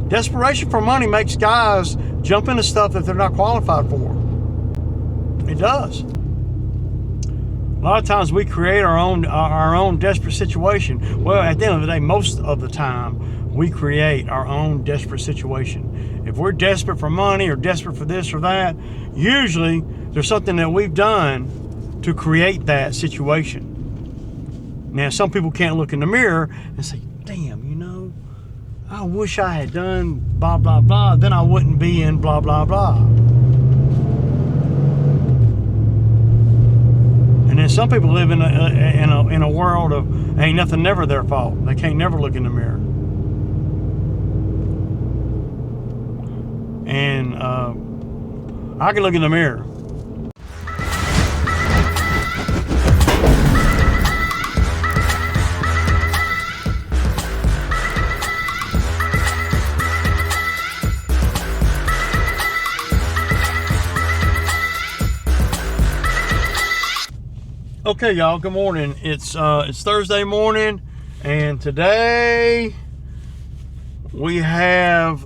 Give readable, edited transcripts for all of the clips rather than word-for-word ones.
Desperation for money makes guys jump into stuff that they're not qualified for. It does. A lot of times we create our own desperate situation. Well, at the end of the day, most of the time, we create our own desperate situation. If we're desperate for money or desperate for this or that, usually there's something that we've done to create that situation. Now, some people can't look in the mirror and say, damn, you know, I wish I had done blah, blah, blah. Then I wouldn't be in blah, blah, blah. And then some people live in a world of ain't nothing never their fault. They can't never look in the mirror. And I can look in the mirror. Okay, y'all, good morning. It's Thursday morning, and today we have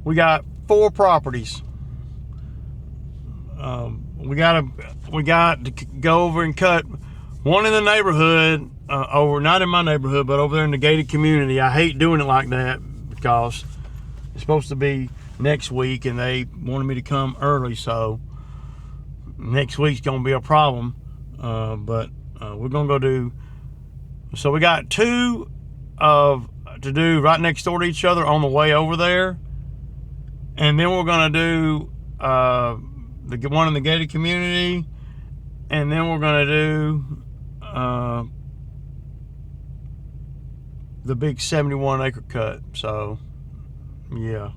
we got 4 properties. We got to go over and cut one in the neighborhood over, not in my neighborhood, but over there in the gated community. I hate doing it like that because it's supposed to be next week, and they wanted me to come early, so next week's gonna be a problem, but we're gonna go do. So we got 2 to do right next door to each other on the way over there, and then we're gonna do the one in the gated community, and then we're gonna do the big 71-acre cut. So yeah.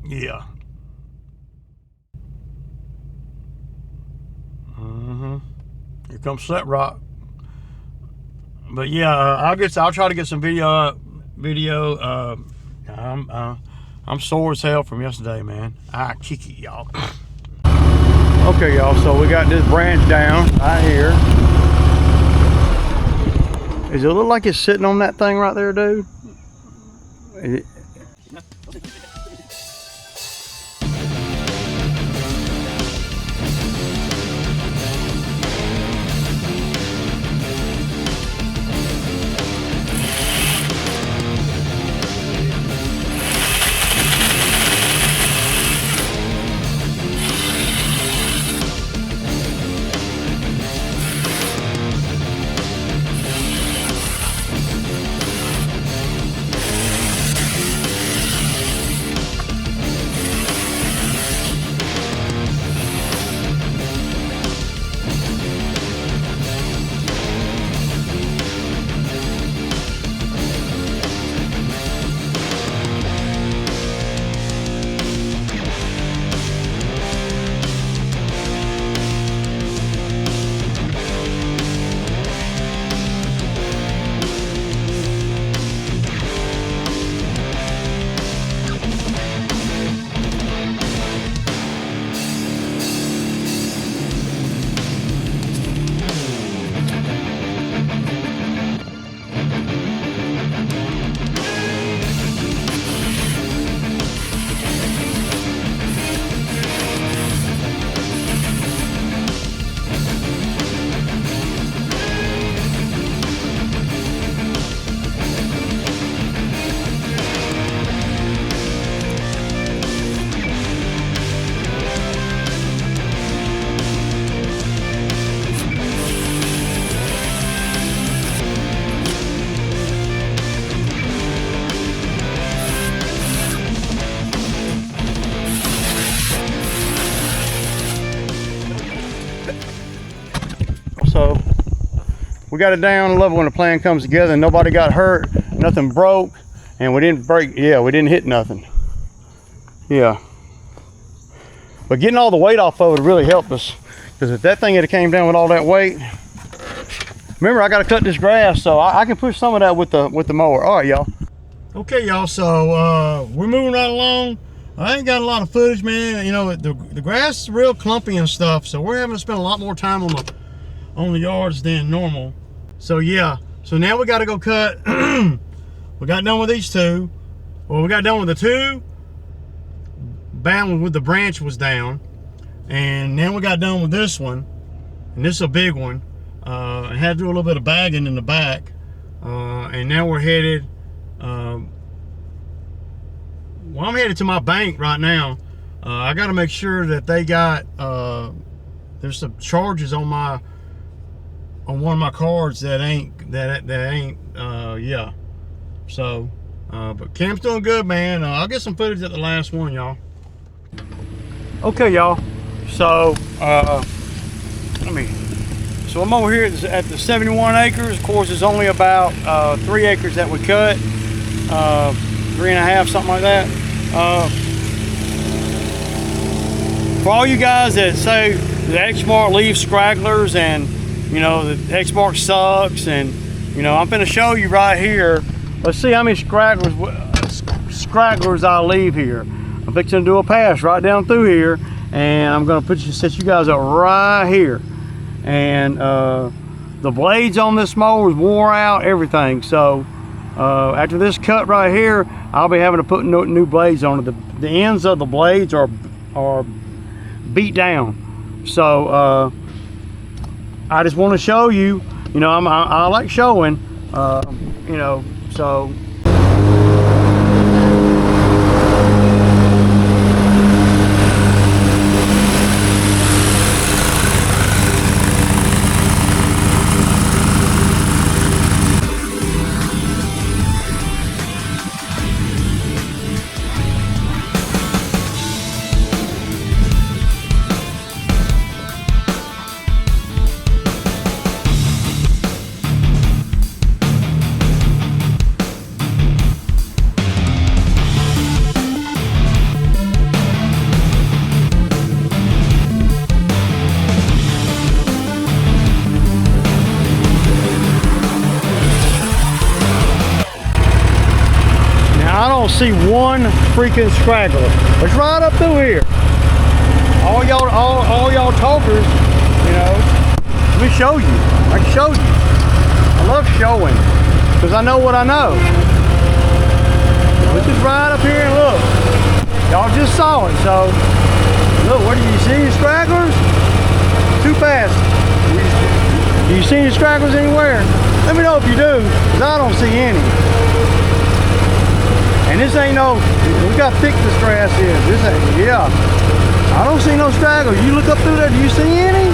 Yeah. Here comes Slet Rock. But yeah, I'll try to get some video. I'm sore as hell from yesterday, man. I kick it, y'all. Okay, y'all. So we got this branch down right here. Does it look like it's sitting on that thing right there, dude? So we got it down. I love it when the plan comes together and nobody got hurt, nothing broke, and we didn't break. Yeah, we didn't hit nothing. Yeah. But getting all the weight off of it really helped us, because if that thing had came down with all that weight, remember I got to cut this grass, so I can push some of that with the mower. All right, y'all. Okay, y'all. So we're moving right along. I ain't got a lot of footage, man. You know, the grass is real clumpy and stuff, so we're having to spend a lot more time on the yards than normal. So yeah, so now we got to go cut. We got done with these two. Well, we got done with the two bound with the branch was down, and now we got done with this one, and this is a big one. I had to do a little bit of bagging in the back, and now we're headed. Well, I'm headed to my bank right now. I got to make sure that they got. There's some charges on one of my cards that ain't yeah. So, but camp's doing good, man. I'll get some footage at the last one, y'all. Okay, y'all. So, so I'm over here at the 71 acres. Of course, it's only about 3 acres that we cut, 3.5, something like that. For all you guys that say the X-Mark leaves stragglers and you know the X-Mark sucks, and you know I'm gonna show you right here. Let's see how many stragglers I leave here. I'm fixing to do a pass right down through here, and I'm gonna set you guys up right here. And the blades on this mower is wore out, everything. So after this cut right here, I'll be having to put new blades on it. The ends of the blades are beat down. So I just want to show you. You know, I like showing. You know, so. See one freaking straggler. It's right up through here. All y'all talkers, you know. Let me show you. I can show you. I love showing because I know what I know. Let's just right up here and look. Y'all just saw it. So look, what do you see? Any stragglers? Too fast. Do you see any stragglers anywhere? Let me know if you do, because I don't see any. And this ain't no, look how thick this grass is. This ain't, yeah. I don't see no stragglers. You look up through there, do you see any?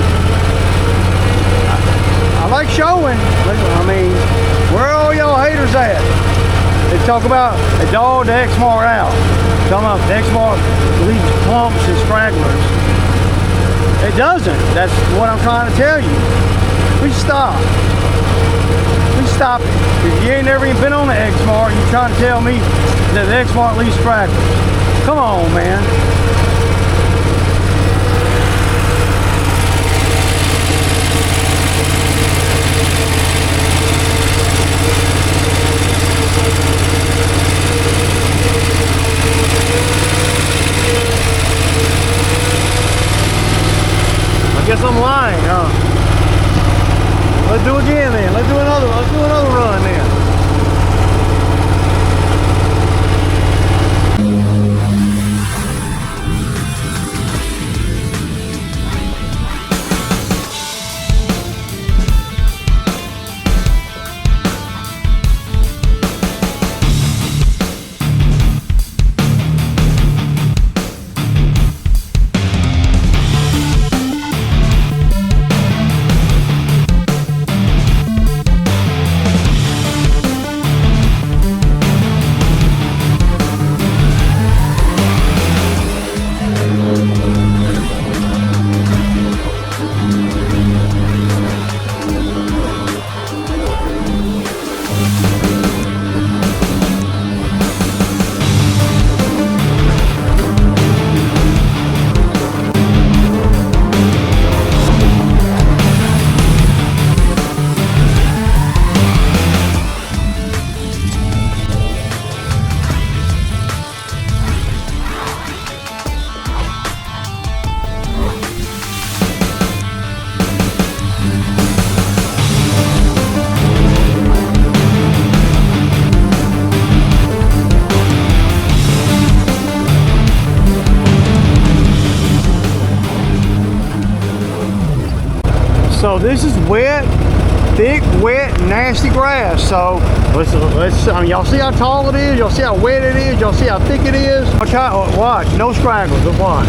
I like showing. I mean, where are all y'all haters at? They talk about a dog the X-Mark out. Talking about the X-Mark leaves clumps and stragglers. It doesn't. That's what I'm trying to tell you. Please stop. Please stop it. If you ain't never even been on the X-Mark, you're trying to tell me that the X-Mark leaves stragglers. Come on, man. I guess I'm lying, huh? Let's do it again then. Let's do another run then. So this is wet, thick, wet, nasty grass. So let's I mean, y'all see how tall it is? Y'all see how wet it is? Y'all see how thick it is? Watch, no scraggles, just watch.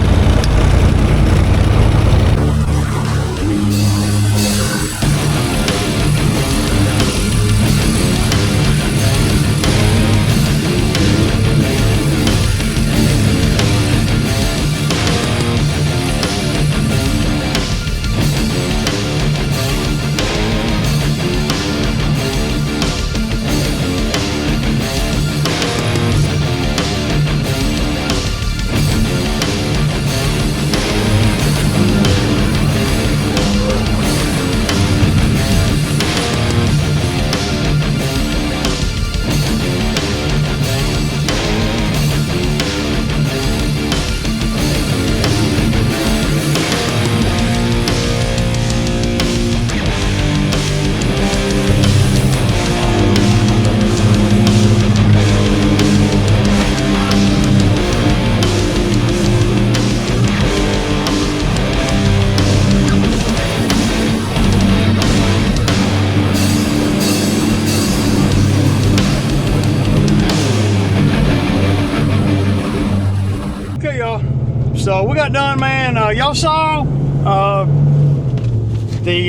So we got done, man. Y'all saw hang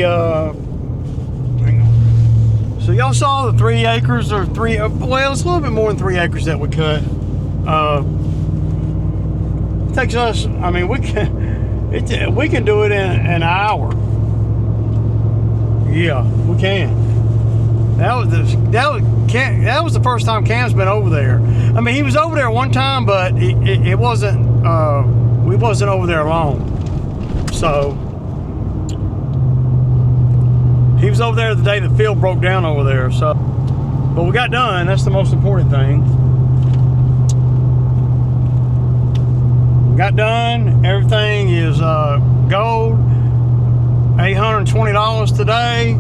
on. So y'all saw the 3 acres or well, it's a little bit more than 3 acres that we cut. It takes us, I mean, we can do it in an hour. Yeah, we can. That was the first time Cam's been over there. I mean, he was over there one time, but it wasn't. We wasn't over there long. So he was over there the day the field broke down over there. So, but we got done. That's the most important thing. We got done. Everything is gold. $820 today.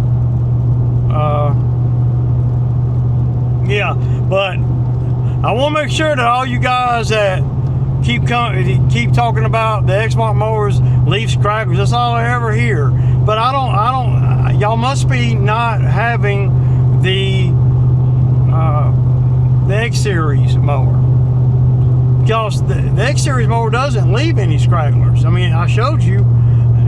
Yeah, but I want to make sure that all you guys that keep talking about the Exmark mowers leaf scraggles, that's all I ever hear. But I don't. Y'all must be not having the X Series mower, because the X Series mower doesn't leave any scragglers. I mean, I showed you.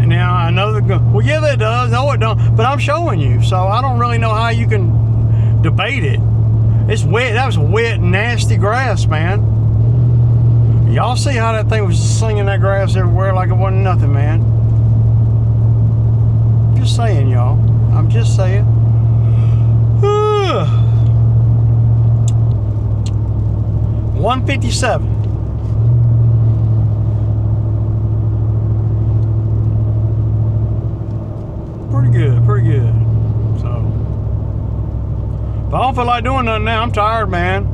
Now I know they're going, well, yeah, that does. No, it don't. But I'm showing you, so I don't really know how you can debate it. It's wet. That was wet, nasty grass, man. Y'all see how that thing was slinging that grass everywhere like it wasn't nothing, man. Just saying, y'all. I'm just saying. 157. Pretty good, pretty good. So, but I don't feel like doing nothing now. I'm tired, man.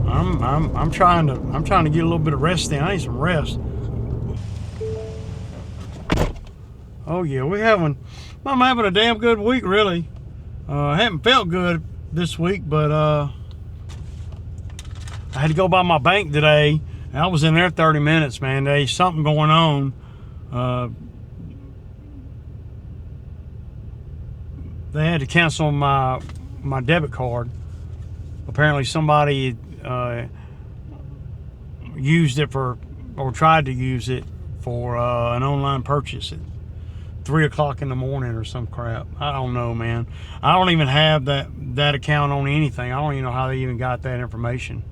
I'm trying to get a little bit of rest in. I need some rest. Oh yeah, I'm having a damn good week, really. I haven't felt good this week, but I had to go by my bank today. I was in there 30 minutes, man. There's something going on. They had to cancel my debit card. Apparently somebody used it for, or tried to use it for an online purchase at 3 o'clock in the morning or some crap. I don't know, man. I don't even have that account on anything. I don't even know how they even got that information.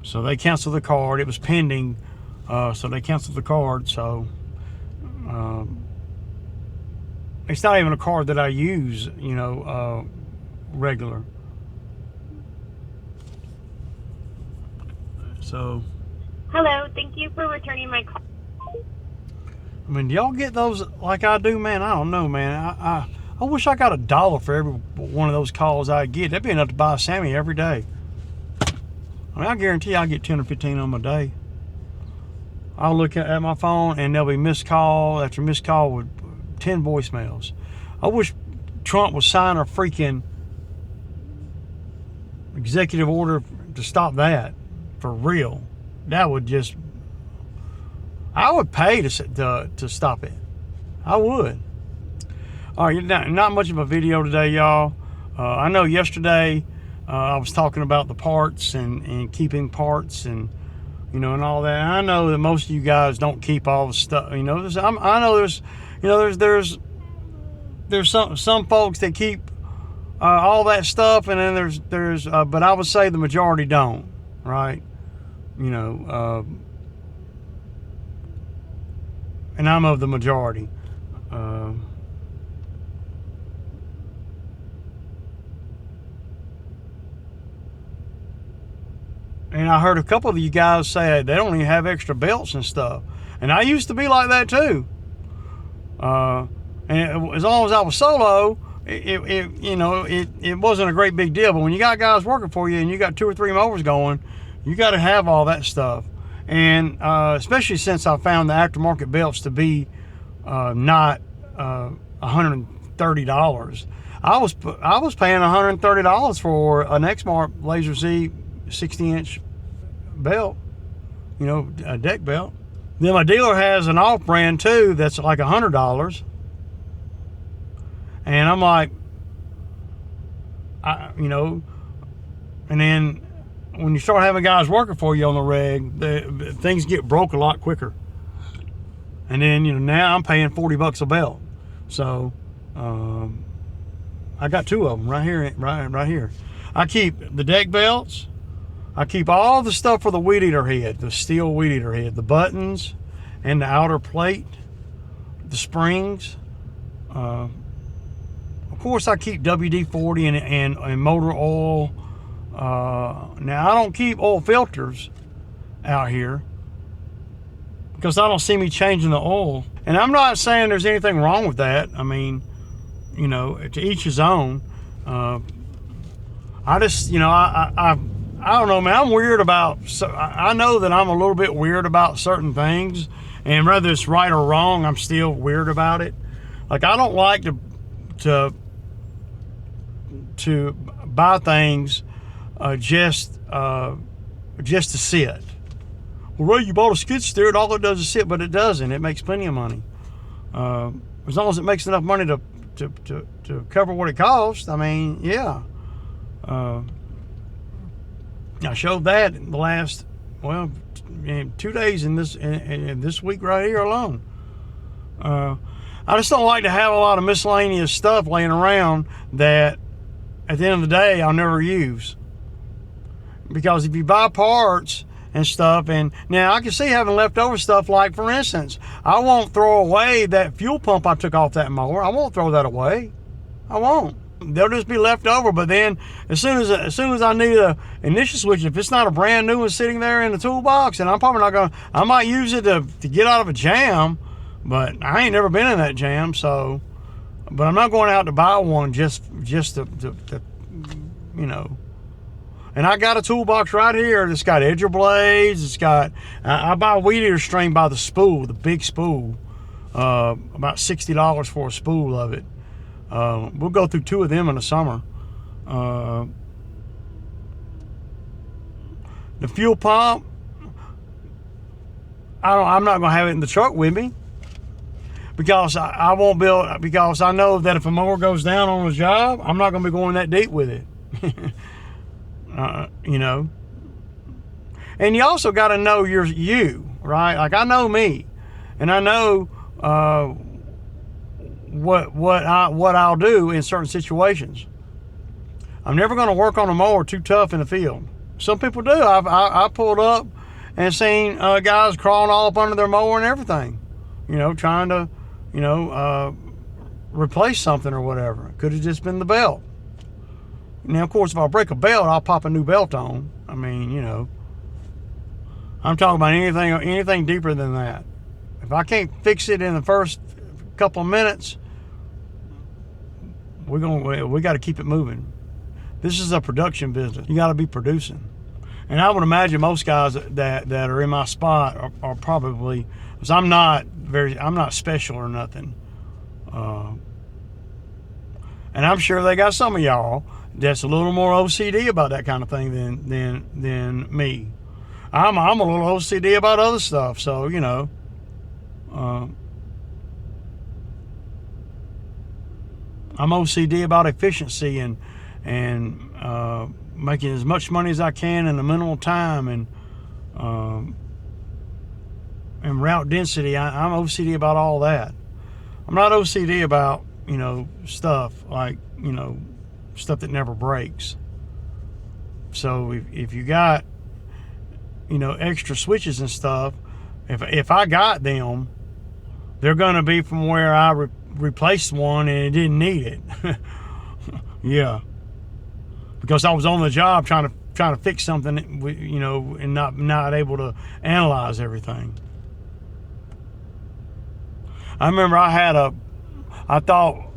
So they canceled the card. It was pending, so they canceled the card. So it's not even a card that I use, you know, regular. So. Hello, thank you for returning my call. I mean, do y'all get those like I do, man? I don't know, man. I wish I got $1 for every one of those calls I get. That'd be enough to buy a Sammy every day. I mean, I guarantee I get 10 or 15 on my day. I'll look at my phone and there'll be missed call after missed call with 10 voicemails. I wish Trump would sign a freaking executive order to stop that for real. That would just, I would pay to stop it. I would. All right, not much of a video today, y'all. I know yesterday I was talking about the parts and keeping parts and and all that. I know that most of you guys don't keep all the stuff. I know there's some folks that keep all that stuff, and then there's but I would say the majority don't, right? And I'm of the majority. And I heard a couple of you guys say they don't even have extra belts and stuff. And I used to be like that too. And as long as I was solo, it wasn't a great big deal. But when you got guys working for you and you got 2 or 3 mowers going, you got to have all that stuff. And especially since I found the aftermarket belts to be not $130. I was paying $130 for an Exmark Laser Z 60-inch belt, a deck belt. Then my dealer has an off-brand too that's like $100, and I'm like, and then when you start having guys working for you on the rig, things get broke a lot quicker. And then now I'm paying $40 a belt, so I got 2 of them right here, right here. I keep the deck belts. I keep all the stuff for the weed eater head, the steel weed eater head, the buttons and the outer plate, the springs. Of course, I keep WD-40 and motor oil. Now, I don't keep oil filters out here because I don't see me changing the oil. And I'm not saying there's anything wrong with that. I mean, to each his own. I just, I don't know, man. I'm weird about. I know that I'm a little bit weird about certain things, and whether it's right or wrong, I'm still weird about it. Like I don't like to buy things just to sit. Well, Ray, you bought a skid steer, and all it does is sit, but it doesn't. It makes plenty of money. As long as it makes enough money to cover what it costs. I mean, yeah. I showed that in the last, in 2 days in this week right here alone. I just don't like to have a lot of miscellaneous stuff laying around that at the end of the day I'll never use. Because if you buy parts and stuff, and now I can see having leftover stuff, like for instance, I won't throw away that fuel pump I took off that mower. I won't throw that away. I won't. They'll just be left over. But then as soon as I need a ignition switch, if it's not a brand new one sitting there in the toolbox, and I'm probably not gonna, I might use it to get out of a jam, but I ain't never been in that jam. So, but I'm not going out to buy one just to And I got a toolbox right here that's got edger blades. It's got, I buy a weed eater string by the spool, the big spool, about $60 for a spool of it. We'll go through 2 of them in the summer. The fuel pump, I'm not gonna have it in the truck with me because I won't be able, because I know that if a mower goes down on a job, I'm not gonna be going that deep with it. And you also got to know you, right? Like I know me, and I know what I'll do in certain situations. I'm never going to work on a mower too tough in the field. Some people do. I pulled up and seen guys crawling all up under their mower and everything, trying to, replace something or whatever. It could have just been the belt. Now, of course, if I break a belt, I'll pop a new belt on. I mean, I'm talking about anything deeper than that. If I can't fix it in the first couple of minutes, we got to keep it moving. This is a production business. You got to be producing. And I would imagine most guys that are in my spot are probably, because I'm not special or nothing. And I'm sure they got some of y'all that's a little more OCD about that kind of thing than me. I'm a little OCD about other stuff, so I'm OCD about efficiency and making as much money as I can in a minimal time, and route density. I'm OCD about all that. I'm not OCD about, stuff like, stuff that never breaks. So if you got, extra switches and stuff, if I got them, they're going to be from where I replaced one and it didn't need it. Yeah. Because I was on the job trying to fix something, and not able to analyze everything. I remember I thought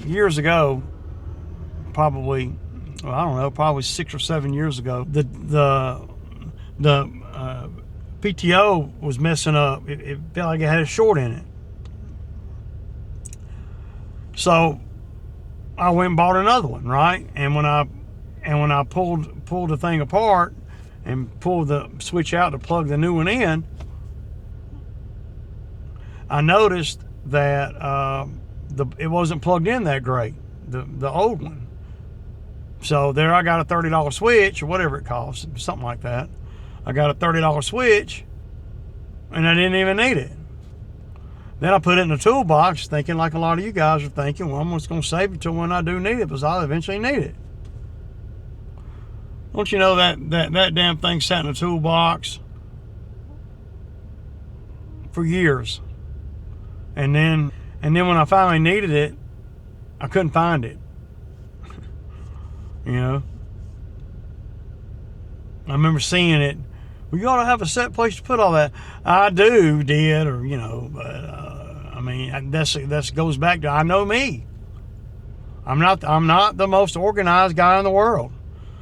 years ago, probably 6 or 7 years ago, the PTO was messing up. It felt like it had a short in it. So I went and bought another one, right? And when I pulled the thing apart and pulled the switch out to plug the new one in, I noticed that it wasn't plugged in that great, the old one. So there I got a $30 switch, or whatever it costs, something like that. I got a $30 switch, and I didn't even need it. Then I put it in the toolbox, thinking like a lot of you guys are thinking, well, I'm just going to save it till when I do need it, because I'll eventually need it. Don't you know that damn thing sat in the toolbox for years? And then when I finally needed it, I couldn't find it. I remember seeing it. Well, you ought to have a set place to put all that. I did, but that goes back to, I know me. I'm not the most organized guy in the world.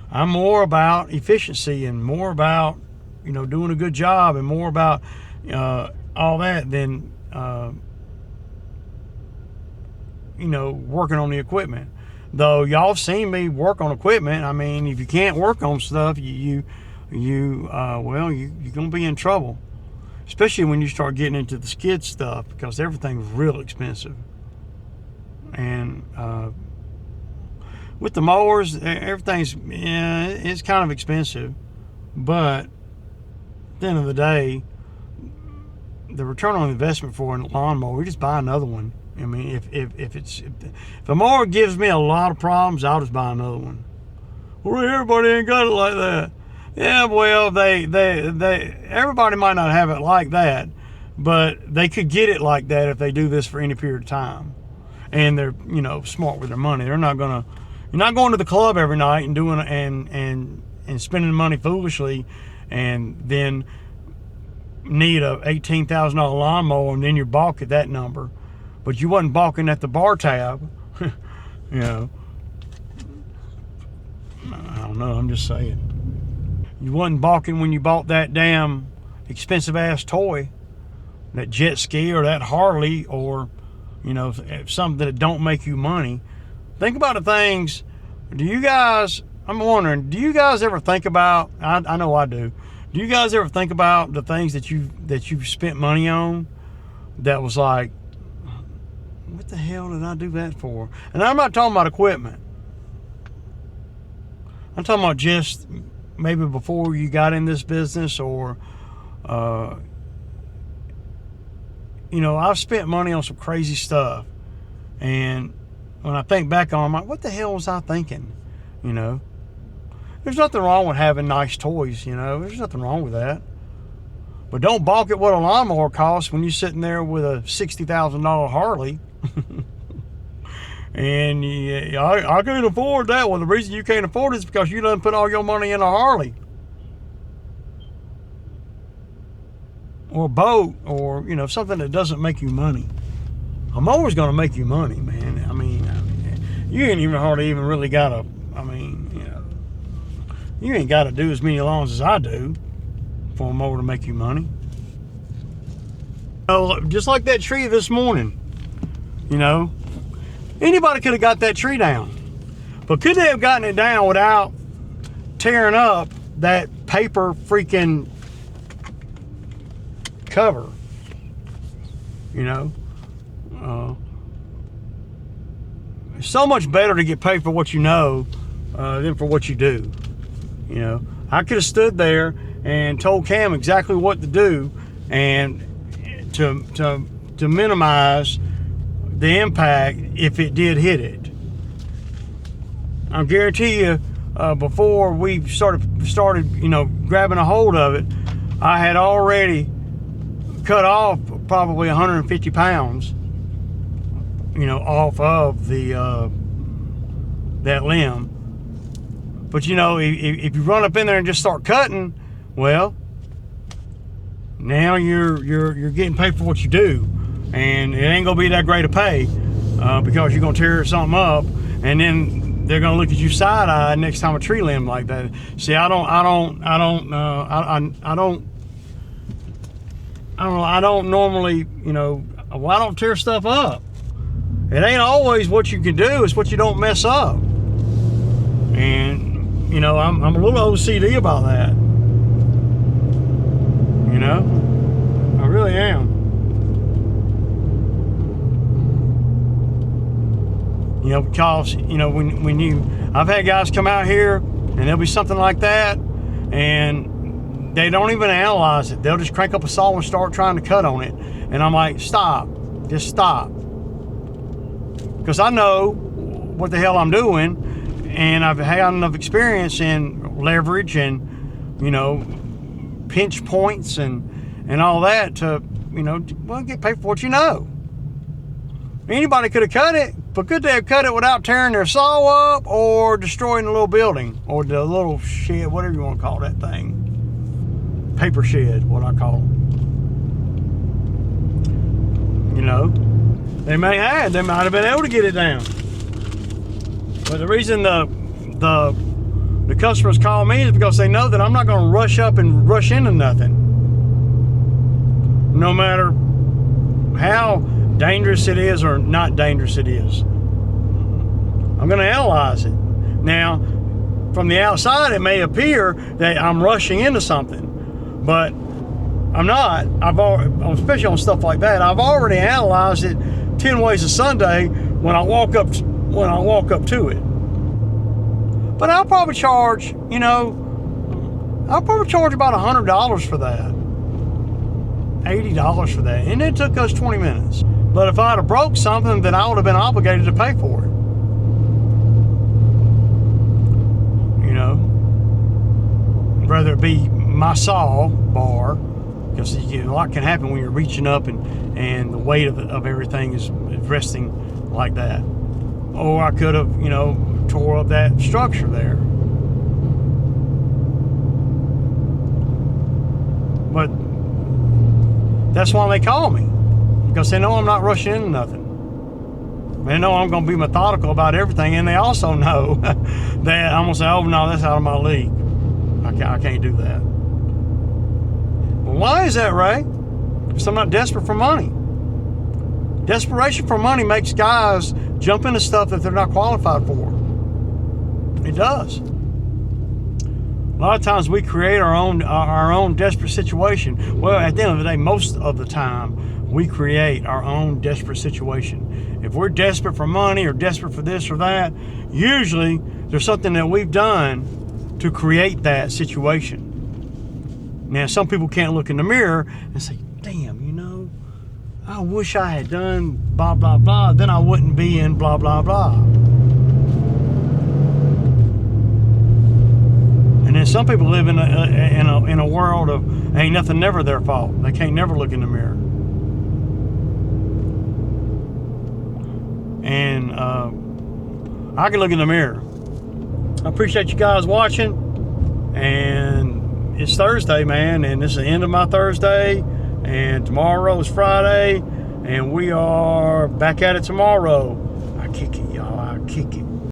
I'm more about efficiency and more about, doing a good job, and more about all that than working on the equipment. Though y'all have seen me work on equipment. I mean, if you can't work on stuff, you're gonna be in trouble. Especially when you start getting into the skid stuff, because everything's real expensive. And with the mowers, everything's it's kind of expensive, but at the end of the day, the return on investment for a lawnmower, we just buy another one. I mean, if a mower gives me a lot of problems, I'll just buy another one. Well, everybody ain't got it like that. Yeah, well, everybody might not have it like that, but they could get it like that if they do this for any period of time, and they're smart with their money. You're not going to the club every night and doing and spending money foolishly, and then need a $18,000 lawnmower, and then you balk at that number. But you wasn't balking at the bar tab. I don't know, I'm just saying. You wasn't balking when you bought that damn expensive ass toy, that jet ski or that Harley, or something that don't make you money. Think about the things. I'm wondering, do you guys ever think about, I know I do you guys ever think about the things that you've spent money on that was like, what the hell did I do that for? And I'm not talking about equipment. I'm talking about just maybe before you got in this business, or I've spent money on some crazy stuff, and when I think back on it, I'm like, what the hell was I thinking? There's nothing wrong with having nice toys, there's nothing wrong with that. But don't balk at what a lawnmower costs when you're sitting there with a $60,000 Harley. And I can't afford that. Well, the reason you can't afford it is because you done put all your money in a Harley, or a boat, or something that doesn't make you money. A mower's going to make you money, man. I mean, you ain't even hardly even really got to. You ain't got to do as many lawns as I do for a mower to make you money. Just like that tree this morning. Anybody could have got that tree down, but could they have gotten it down without tearing up that paper freaking cover? it's so much better to get paid for what you know than for what you do. You know, I could have stood there and told Cam exactly what to do, and to minimize the impact if it did hit it. I guarantee you, before we started, you know, grabbing a hold of it, I had already cut off probably 150 pounds, you know, off of the that limb. But you know, if you run up in there and just start cutting, well, now you're getting paid for what you do, and it ain't gonna be that great a pay because you're gonna tear something up, and then they're gonna look at you side-eyed next time a tree limb like that. See, I don't normally, you know, well, I don't tear stuff up. It ain't always what you can do, it's what you don't mess up. And, you know, I'm a little OCD about that. You know? I really am. You know, because, you know, I've had guys come out here and there'll be something like that, and they don't even analyze it. They'll just crank up a saw and start trying to cut on it. And I'm like, stop. Just stop. Because I know what the hell I'm doing, and I've had enough experience in leverage and, you know, pinch points and all that to, you know, well, get paid for what you know. Anybody could have cut it, but could they have cut it without tearing their saw up or destroying the little building or the little shed, whatever you want to call that thing? Paper shed, what I call them. You know, they might have been able to get it down. But the reason the customers call me is because they know that I'm not going to rush up and rush into nothing. No matter how dangerous it is or not dangerous it is. I'm going to analyze it. Now, from the outside, it may appear that I'm rushing into something, but I'm not. Especially on stuff like that, I've already analyzed it 10 ways a Sunday when I walk up to it. But I'll probably charge, you know, about $100 for that, $80 for that, and it took us 20 minutes. But if I'd have broke something, then I would have been obligated to pay for it. You know, whether it be my saw bar, because a lot can happen when you're reaching up and the weight of everything is resting like that. Or I could have, you know, tore up that structure there. But that's why they call me, because they know I'm not rushing into nothing. They know I'm going to be methodical about everything, and they also know that I'm going to say, oh no, that's out of my league. I can't do that. Well, why is that, Ray? Because I'm not desperate for money. Desperation for money makes guys jump into stuff that they're not qualified for. It does. A lot of times we create our own desperate situation. Well, at the end of the day, most of the time, we create our own desperate situation. If we're desperate for money or desperate for this or that, usually there's something that we've done to create that situation. Now, some people can't look in the mirror and say, damn, you know, I wish I had done blah, blah, blah, then I wouldn't be in blah, blah, blah. And then some people live in a world of ain't nothing never their fault. They can't never look in the mirror. And I can look in the mirror. I appreciate you guys watching. And it's Thursday, man, and this is the end of my Thursday. And tomorrow is Friday, and we are back at it tomorrow. I kick it, y'all. I kick it.